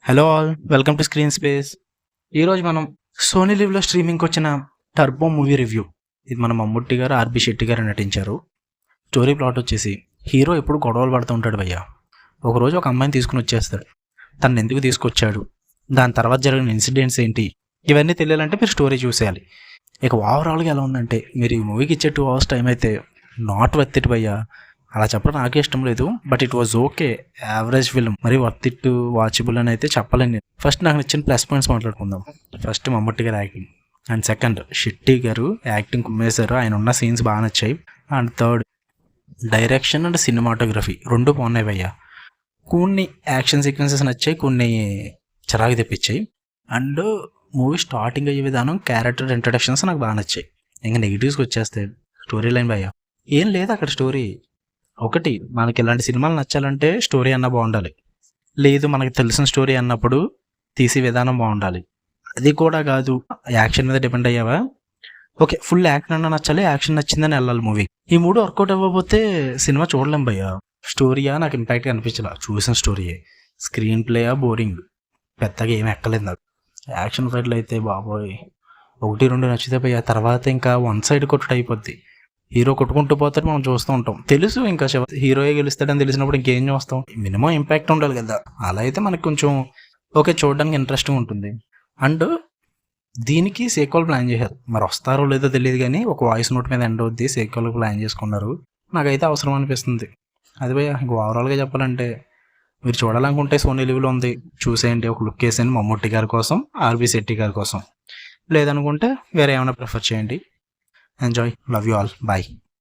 Hello all, welcome to screen space. ఈరోజు మనం Sony లివ్లో స్ట్రీమింగ్కి వచ్చిన టర్బో మూవీ రివ్యూ. ఇది మన మమ్ముట్టి గారు, ఆర్బి శెట్టి గారు నటించారు. స్టోరీ ప్లాట్ వచ్చేసి హీరో ఎప్పుడు గొడవలు పడుతూ ఉంటాడు భయ్య. ఒకరోజు ఒక అమ్మాయిని తీసుకుని వచ్చేస్తాడు. తను ఎందుకు తీసుకొచ్చాడు, దాని తర్వాత జరిగిన ఇన్సిడెంట్స్ ఏంటి, ఇవన్నీ తెలియాలంటే మీరు స్టోరీ చూసేయాలి. ఇక ఓవరాల్గా ఎలా ఉందంటే, మీరు ఈ మూవీకి ఇచ్చే 2 hours టైం అయితే నాట్ వర్త్ ఇట్ భయ్య. అలా చెప్పడం నాకే ఇష్టం లేదు, but it was okay, average film. మరి వర్త్ ఇట్, వాచబుల్ అని అయితే చెప్పలేను నేను. ఫస్ట్ నాకు నచ్చిన ప్లస్ పాయింట్స్ మాట్లాడుకుందాం. ఫస్ట్ మమ్ముట్టి గారు యాక్టింగ్, అండ్ సెకండ్ శెట్టి గారు యాక్టింగ్ కుమ్మేశారు, ఆయన ఉన్న సీన్స్ బాగా నచ్చాయి. And third direction and cinematography రెండు బాగున్నాయి భయ్య. కొన్ని యాక్షన్ సీక్వెన్సెస్ నచ్చాయి, కొన్ని చిరాకు తెప్పించాయి. అండ్ మూవీ స్టార్టింగ్ అయ్యే విధానం, క్యారెక్టర్ ఇంట్రడక్షన్స్ నాకు బాగా నచ్చాయి. ఇంకా నెగిటివ్స్కి వచ్చేస్తే స్టోరీ లైన్ భయ్య ఏం లేదు అక్కడ. స్టోరీ ఒకటి, మనకి ఇలాంటి సినిమాలు నచ్చాలంటే స్టోరీ అన్న బాగుండాలి, లేదు మనకి తెలిసిన స్టోరీ అన్నప్పుడు తీసే విధానం బాగుండాలి. అది కూడా కాదు, యాక్షన్ మీద డిపెండ్ అయ్యావా, ఓకే ఫుల్ యాక్షన్ అన్న నచ్చాలి, యాక్షన్ నచ్చిందని వెళ్ళాలి మూవీ. ఈ మూడు వర్కౌట్ అవ్వకపోతే సినిమా చూడలేం భయ్య. స్టోరీయా నాకు ఇంపాక్ట్గా అనిపించాల, చూసిన స్టోరీయే. స్క్రీన్ ప్లేయా బోరింగ్, పెద్దగా ఏమి ఎక్కలేదు నాకు. యాక్షన్ ఫైట్లు అయితే బాబోయ్ 1-2 నచ్చితే భయ్య, తర్వాత ఇంకా వన్ సైడ్ కొట్టుడు అయిపోద్ది. హీరో కొట్టుకుంటూ పోతాడు, మనం చూస్తూ ఉంటాం. తెలుసు ఇంకా హీరోయే గెలుస్తాడని తెలిసినప్పుడు ఇంకేం చూస్తాం, మినిమం ఇంపాక్ట్ ఉండాలి కదా. అలా అయితే మనకి కొంచెం ఓకే, చూడడానికి ఇంట్రెస్టింగ్ ఉంటుంది. అండ్ దీనికి సీక్వెల్ ప్లాన్ చేశారు, మరి వస్తారో లేదో తెలియదు కానీ ఒక వాయిస్ నోట్ మీద ఎండ్ అవుద్ది, సీక్వెల్ ప్లాన్ చేసుకున్నారు. నాకైతే అవసరం అనిపిస్తుంది. అది భయ్య ఇంక ఓవరాల్గా చెప్పాలంటే, మీరు చూడాలనుకుంటే సోనీ లివ్లో ఉంది, చూసేయండి. ఒక లుక్ వేసేయండి మమ్ముట్టి గారి కోసం, ఆర్బి శెట్టి గారి కోసం. లేదనుకుంటే వేరే ఏమైనా ప్రిఫర్ చేయండి. Enjoy. Love you all. Bye.